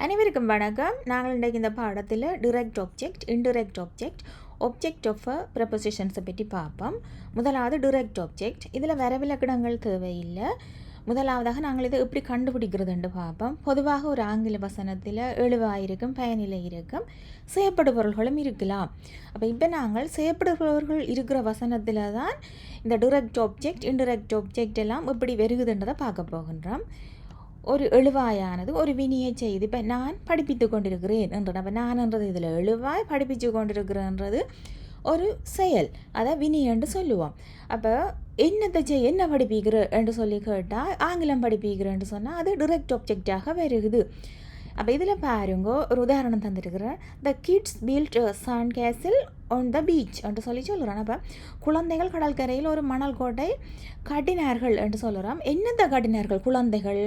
அனைவருக்கும் வணக்கம். நாங்கள் இன்றைக்கு இந்த பாடத்தில் direct object, indirect object, object of ப்ரப்போசிஷன்ஸை பற்றி பார்ப்போம். முதலாவது டிரெக்ட் ஆப்ஜெக்ட். இதில் வரவிலக்கணங்கள் தேவையில்லை. முதலாவதாக நாங்கள் இதை எப்படி கண்டுபிடிக்கிறதுன்னு பார்ப்போம். பொதுவாக ஒரு ஆங்கில வசனத்தில் எழுவாயிருக்கும், பயனிலை இருக்கும், செய்யப்படுபவர்களும் இருக்கலாம். அப்போ இப்போ நாங்கள் செய்யப்படுபவர்கள் இருக்கிற வசனத்தில் தான் இந்த டிரெக்ட் ஆப்ஜெக்ட், இன்டிரெக்ட் ஆப்ஜெக்ட் எல்லாம் எப்படி வருகுதுன்றதை பார்க்க போகின்றோம். ஒரு எழுவாயானது ஒரு வினியை செய்து இப்போ நான் படிப்பித்து கொண்டிருக்கிறேன் என்றது. அப்போ நான் என்றது இதில் எழுவாய், படிப்பித்து கொண்டிருக்கிறேன்றது ஒரு செயல், அதை வினி என்று சொல்லுவோம். அப்போ என்னத்தை செய்ய என்ன படிப்பிக்கிற என்று சொல்லி கேட்டால் ஆங்கிலம் படிப்பிக்கிறேன்னு சொன்னால் அது டிரெக்ட் ஆப்ஜெக்டாக வருகுது. அப்போ இதில் பாருங்க, ஒரு உதாரணம் தந்துருக்கிறேன். த கிட்ஸ் பில்ட் சன் கேசில் ஆன் த பீச் என்று சொல்லி சொல்கிறோம். அப்போ குழந்தைகள் கடற்கரையில் ஒரு மணல் கோட்டை கட்டினார்கள் என்று சொல்கிறோம். என்னத்தை கட்டினார்கள் குழந்தைகள்?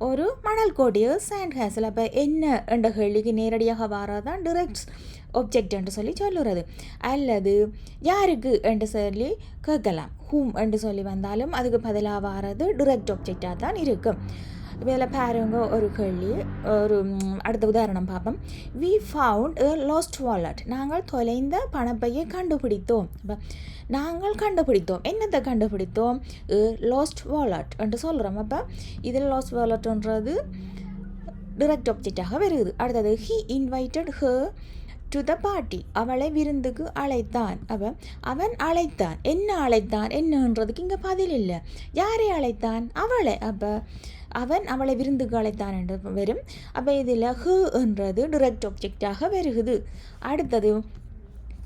ஒரு மணல் கோட்டையோ சாண்ட் கேசல். அப்போ என்ன என்ற கேள்விக்கு நேரடியாக வாரதான் டிரெக்ட் ஆப்ஜெக்ட் என்று சொல்லி சொல்லுறது. அல்லது யாருக்கு என்று சொல்லி கேட்கலாம். ஹூம் என்று சொல்லி வந்தாலும் அதுக்கு பதிலாக வாரது டிரெக்ட் ஆப்ஜெக்டாக தான் இருக்கும். இதில் பாருங்க ஒரு கேள்வி, ஒரு அடுத்த உதாரணம் பார்ப்போம். We found a lost wallet. நாங்கள் தொலைந்த பணப்பையை கண்டுபிடித்தோம். அப்போ நாங்கள் கண்டுபிடித்தோம், என்னத்தை கண்டுபிடித்தோம்? லாஸ்ட் வாலெட் என்று சொல்கிறோம். அப்போ இதில் லாஸ்ட் வாலெட்ன்றது டிரெக்ட் ஆப்ஜெக்டாக வருது. அடுத்தது he invited her to the party. அவளை விருந்துக்கு அழைத்தான். அப்போ அவன் அழைத்தான், என்ன அழைத்தான்? என்னன்றதுக்கு இங்கே பதில் இல்லை. யாரை அழைத்தான்? அவளை. அப்போ அவன் அவளை விருந்துக்கு அழைத்தான் என்று வரும். அப்போ இதில் ஹு என்றது டிரெக்ட் ஆப்ஜெக்டாக வருகுது. அடுத்தது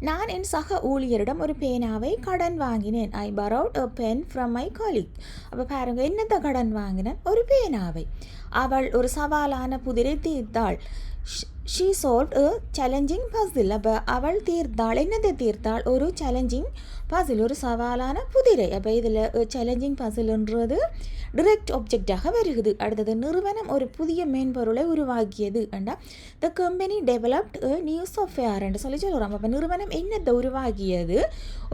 நான் என் சக ஊழியரிடம் ஒரு பேனாவை கடன் வாங்கினேன். ஐ borrowed a pen from my colleague. அப்போ பாருங்கள், என்னத்தை கடன் வாங்கினேன்? ஒரு பேனாவை. அவள் ஒரு சவாலான புதிரை தீர்த்தாள். She solved a challenging puzzle. அப்போ அவள் தீர்த்தாள், என்னத்தை தீர்த்தாள்? ஒரு சேலஞ்சிங் பசில், ஒரு சவாலான புதிரை. அப்போ இதில் சேலஞ்சிங் பசில்ன்றது டிரெக்ட் ஆப்ஜெக்டாக வருகிறது. அடுத்தது நிறுவனம் ஒரு புதிய மென்பொருளை உருவாக்கியது என்றா the company developed new software என்று சொல்லி சொல்கிறோம். அப்போ நிறுவனம் என்னத்தை உருவாக்கியது?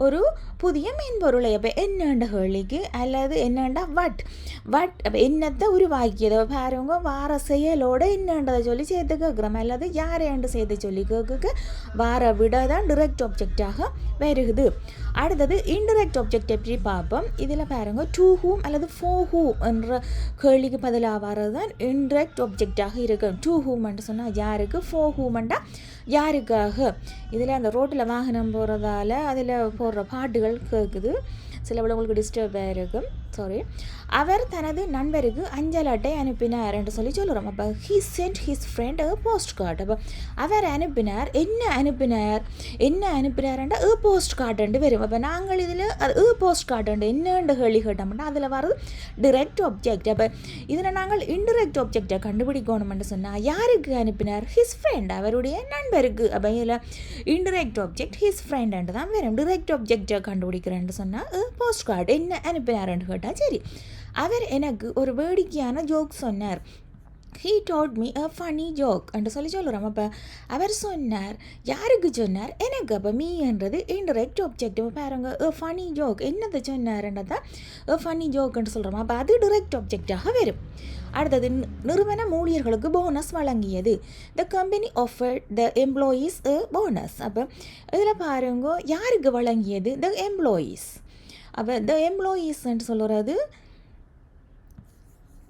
ஒரு புதிய மென்பொருளை. அப்போ என்னண்ட கேள்விக்கு அல்லது என்னண்டா வட் அப்போ என்னத்தை உருவாக்கியது? பாருங்க, வார செயலோட என்னன்றதை சொல்லி சேர்த்து கேட்குறோம், அல்லது யாரையாண்டு சேர்த்து சொல்லி கேட்க வார விட தான் டிரெக்ட் ஆப்ஜெக்டாக வருகுது. அடுத்தது இன்டிரெக்ட் ஆப்ஜெக்ட் எப்படி பார்ப்போம். இதில் பாருங்க, டு ஹூம் அல்லது ஃபோர் ஹூம் என்ற கேள்விக்கு பதிலாக வரது தான் இன்டிரெக்ட் ஆப்ஜெக்டாக இருக்கும். டு ஹூம் என்று சொன்னால் யாருக்கு, ஃபோர் ஹூம்ண்டா யாருக்காக. இதில் அந்த ரோட்டில் வாகனம் போகிறதால அதில் போடுற பாட்டுகள் கேட்குது, சில உங்களுக்கு டிஸ்டர்பாக இருக்கும், சாரி. அவர் தனது நண்பருக்கு அஞ்சல் அட்டை அனுப்பினார் என்று சொல்லி சொல்கிறோம். அப்போ he send his friend a post card. அப்போ அவர் அனுப்பினார், என்ன அனுப்பினார்ன்றா ஏ போஸ்ட் கார்டுண்டு வரும். அப்போ நாங்கள் இதில் அது ஏ போஸ்ட் கார்டுண்டு என்னென்று கேள்வி கேட்டோம்னா அதில் வர்றது டிரெக்ட் ஆப்ஜெக்ட். அப்போ இதில் நாங்கள் இன்டிரெக்ட் ஆப்ஜெக்டை கண்டுபிடிக்கணும்னு சொன்னால் யாருக்கு அனுப்பினார்? ஹிஸ் ஃப்ரெண்ட், அவருடைய நண்பருக்கு. அப்போ இதில் இன்டிரெக்ட் ஆப்ஜெக்ட் ஹிஸ் ஃப்ரெண்ட் தான் வரும். டிரெக்ட் ஆப்ஜெக்டை கண்டுபிடிக்கிறேன்னு சொன்னால் போஸ்ட் கார்டு என்ன அனுப்பினார்ன்னு கேட்டால் சரி. அவர் எனக்கு ஒரு வேடிக்கையான ஜோக் சொன்னார். he told me a funny joke என்று சொல்லி சொல்கிறோம். அப்போ அவர் சொன்னார், யாருக்கு சொன்னார்? எனக்கு. அப்போ மீ என்றது இன்டிரெக்ட் ஆப்ஜெக்ட். பாருங்க, a funny joke என்னத்தை சொன்னார்ன்றதான் a funny joke என்று சொல்கிறோம். அப்போ அது டிரெக்ட் ஆப்ஜெக்டாக வரும். அடுத்தது நிறுவன ஊழியர்களுக்கு போனஸ் வழங்கியது. The company offered the employees a bonus. அப்போ இதில் பாருங்க, யாருக்கு வழங்கியது? த எம்ப்ளாயீஸ். அப்போ த எம்ப்ளாயீஸ் என்று சொல்கிறது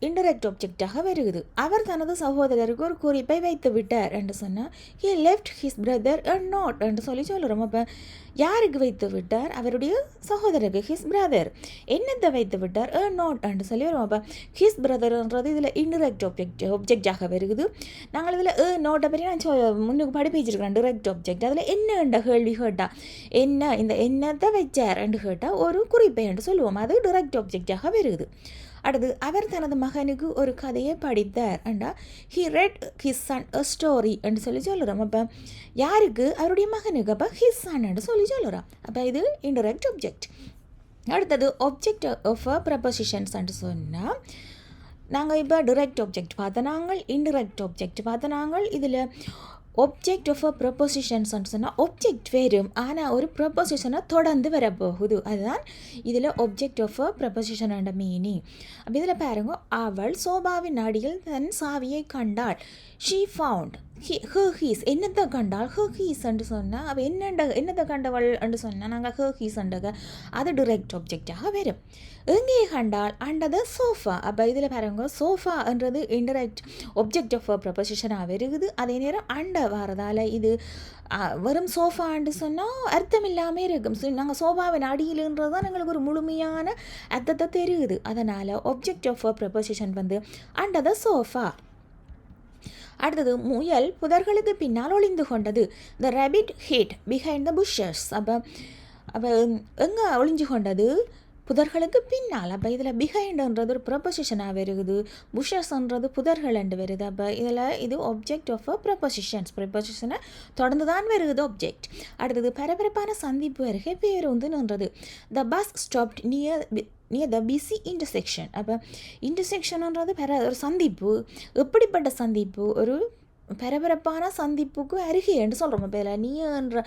இன்டரெக்ட் ஆப்ஜெக்டாக வருகிறது. அவர் தனது சகோதரருக்கு ஒரு குறிப்பை வைத்து விட்டார் என்று சொன்னால் he left his brother a note என்று சொல்லி சொல்கிறோம். அப்போ யாருக்கு வைத்து விட்டார்? அவருடைய சகோதரருக்கு, ஹிஸ் பிரதர். என்னத்தை வைத்து விட்டார்? அ நோட் என்று சொல்லி வரும். அப்போ ஹிஸ் பிரதர்ன்றது இதில் இன்டரெக்ட் ஆப்ஜெக்டாக வருகிறது. நாங்கள் இதில் நோட்டை பற்றி நான் முன்னுக்கு படிப்பிச்சிருக்கிறேன் டிரெக்ட் ஆப்ஜெக்ட். அதில் என்ன கேள்வி கேட்டால் என்ன, இந்த என்னத்தை வச்சார் என்று கேட்டால் ஒரு குறிப்பை என்று சொல்லுவோம், அது டிரெக்ட் ஆப்ஜெக்டாக வருகிறது. அடுத்து அவர் தனது மகனுக்கு ஒரு கதையை படித்தார் என்றா he red his son a story என்று சொல்லி சொல்லுறோம். அப்போ யாருக்கு? அவருடைய மகனுக்கு. அப்போ ஹிஸ் சன் என்று சொல்லி சொல்லுறோம். அப்போ இது இன்டிரெக்ட் ஆப்ஜெக்ட். அடுத்தது ஆப்ஜெக்ட் ஆஃப் ப்ரப்போசிஷன்ஸ் என்று சொன்னால் நாங்கள் இப்போ டிரெக்ட் ஆப்ஜெக்ட் பார்த்த நாங்கள், இன்டிரெக்ட் ஆப்ஜெக்ட் பார்த்த நாங்கள். இதில் ஒப்ஜெக்ட் ஆஃப் அ ப்ரொபோசிஷன்ஸ்ன்னு சொன்னால் ஒப்ஜெக்ட் வரும், ஆனால் ஒரு ப்ரொபோசிஷனை தொடர்ந்து வரப்போகுது. அதுதான் இதில் ஒப்ஜெக்ட் ஆஃப் அ ப்ரொபோசிஷனோட மீனிங். அப்போ இதில் பாருங்க, அவள் சோபாவின் அடியில் தன் சாவியை கண்டாள். ஷீ ஃபவுண்ட் ஹீஸ் என்னத்தை கண்டாள், ஹீஸ் என்று சொன்னால் அவள் என்னத்தை கண்டவள் என்று சொன்னால் நாங்கள் ஹீஸ் அண்டக அது டிரெக்ட் ஆப்ஜெக்டாக வரும். எங்கே கண்டாள், அண்டர் த சோஃபா. அப்போ இதில் பாருங்க, சோஃபான்றது இன்டரெக்ட் ஆப்ஜெக்ட் ஆஃப் ப்ரொபோசிஷனாக வருகுது. அதே நேரம் அண்டர் வரதால் இது வெறும் சோஃபான்னு சொன்னால் அர்த்தம் இல்லாமல் இருக்கும். நாங்கள் சோஃபாவின் அடியில்ன்றது தான் எங்களுக்கு ஒரு முழுமையான அர்த்தத்தை தெரியுது. அதனால் ஆப்ஜெக்ட் ஆஃப் ப்ரொபோசிஷன் வந்து அண்டர் த சோஃபா. அடுத்தது, முயல் புதர்களுக்கு பின்னால் ஒளிந்து கொண்டது. The rabbit hid behind the bushes. அப்போ எங்கே ஒளிஞ்சு கொண்டது, புதர்களுக்கு பின்னால். அப்போ இதில் பிஹைண்டுன்றது ஒரு ப்ரொபோசிஷனாக வருகுது, புஷஸ்ன்றது புதர்கள் என்று வருது. அப்போ இதில் இது ஆப்ஜெக்ட் ஆஃப் அ ப்ரொபோசிஷனை தொடர்ந்து தான் வருகுது ஆப்ஜெக்ட். அடுத்தது, பரபரப்பான சந்திப்பு அருகே பேருந்து நின்றது. The bus stopped near the busy intersection. அப்போ இன்டர்செக்ஷன்ன்றது ஒரு சந்திப்பு. எப்படிப்பட்ட சந்திப்பு, ஒரு பரபரப்பான சந்திப்புக்கு அருகே என்று சொல்கிறோம். இப்போ இதில் நியர்ன்ற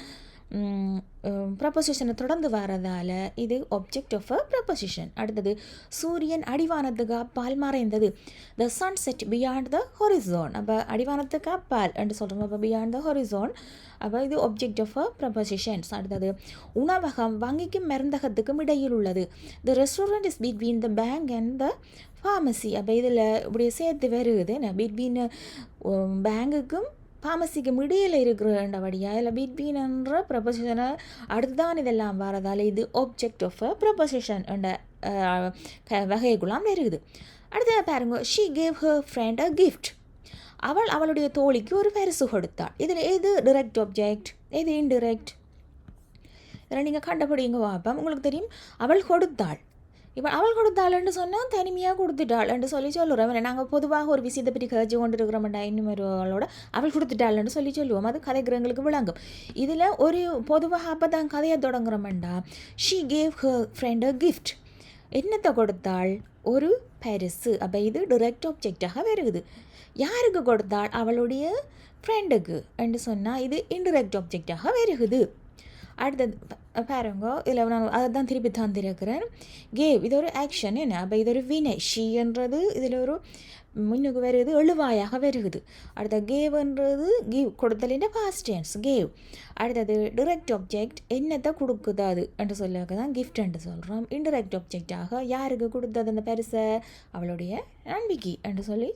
ப்ரப்போசிஷனை தொடர்ந்து வரதால் இது ஆப்ஜெக்ட் ஆஃப் அ ப்ரப்போசிஷன். அடுத்தது, சூரியன் அடிவானத்துக்கு அப்பால் மறைந்தது. த சன் செட் பியாண்ட் த ஹொரிசோன். அப்போ அடிவானத்துக்கு அப்பால் என்று சொல்கிறோம். அப்போ பியாண்ட் த ஹொரிசோன். அப்போ இது ஆப்ஜெக்ட் ஆஃப் அ ப்ரப்போசிஷன்ஸ். அடுத்தது, உணவகம் வங்கிக்கும் மருந்தகத்துக்கும் இடையில் உள்ளது. The restaurant is between the bank and the pharmacy. அப்போ இதில் இப்படி சேர்த்து வருகுது, பிட்வீன் பேங்குக்கும் ஃபார்மசிக்கும் இடையில் இருக்கிறபடியா இல்லை பிட்வீன்ன்ற ப்ரப்போசிஷனை அடுத்து தான் இதெல்லாம் வரதால் இது ஆப்ஜெக்ட் ஆஃப் அ ப்ரப்போசிஷன் என்ற வகைக்குள்ளாம் இருக்குது. அடுத்தது பாருங்க, she gave her friend a gift. அவள் அவளுடைய தோழிக்கு ஒரு பரிசு கொடுத்தாள். இதில் எது டிரெக்ட் ஆப்ஜெக்ட், எது இன்டிரெக்ட், இதில் நீங்கள் கண்டுபிடிங்க பார்ப்போம். உங்களுக்கு தெரியும், அவள் கொடுத்தாள். இப்போ அவள் கொடுத்தாள்ன்னு சொன்னால் தனிமையாக கொடுத்துட்டாள்ன்னு சொல்லுறோம். நாங்கள் பொதுவாக ஒரு விஷயத்தை பற்றி கழிச்சு கொண்டு இருக்கிறோம்டா, இன்னொருவளோட அவள் கொடுத்துட்டாள்ன்னு சொல்லுவோம். அது கதைக்கிறவங்களுக்கு விளங்கும். இதில் ஒரு பொதுவாக அப்போ தான் கதையை தொடங்குறோம்டா. She gave her friend a gift. என்னத்தை கொடுத்தாள், ஒரு பரிசு. அப்போ இது டிரெக்ட் ஆப்ஜெக்டாக வருகுது. யாருக்கு கொடுத்தாள், அவளுடைய ஃப்ரெண்டுக்கு என்று சொன்னால் இது இன்டிரெக்ட் ஆப்ஜெக்டாக வருகுது. அடுத்தது பாருங்க, இதில் நான் அதை தான் திருப்பி தந்திருக்கிறேன். கேவ் இது ஒரு ஆக்ஷன் என்ன, அப்போ இது ஒரு வினை. ஷீன்றது இதில் ஒரு முன்னுக்கு வருது, எழுவாயாக வருகுது. அடுத்த கேவ்ன்றது கிவ் கொடுத்தலின் பாஸ்ட் டென்ஸ் கேவ். அடுத்தது டிரெக்ட் ஆப்ஜெக்ட் என்னத்தை கொடுக்குது அது என்று சொல்லிக்க தான் கிஃப்ட் என்று சொல்கிறோம். இன்டிரெக்ட் ஆப்ஜெக்டாக யாருக்கு கொடுத்தது அந்த பரிசை, அவளுடைய நம்பிக்கை என்று சொல்லுறோம்.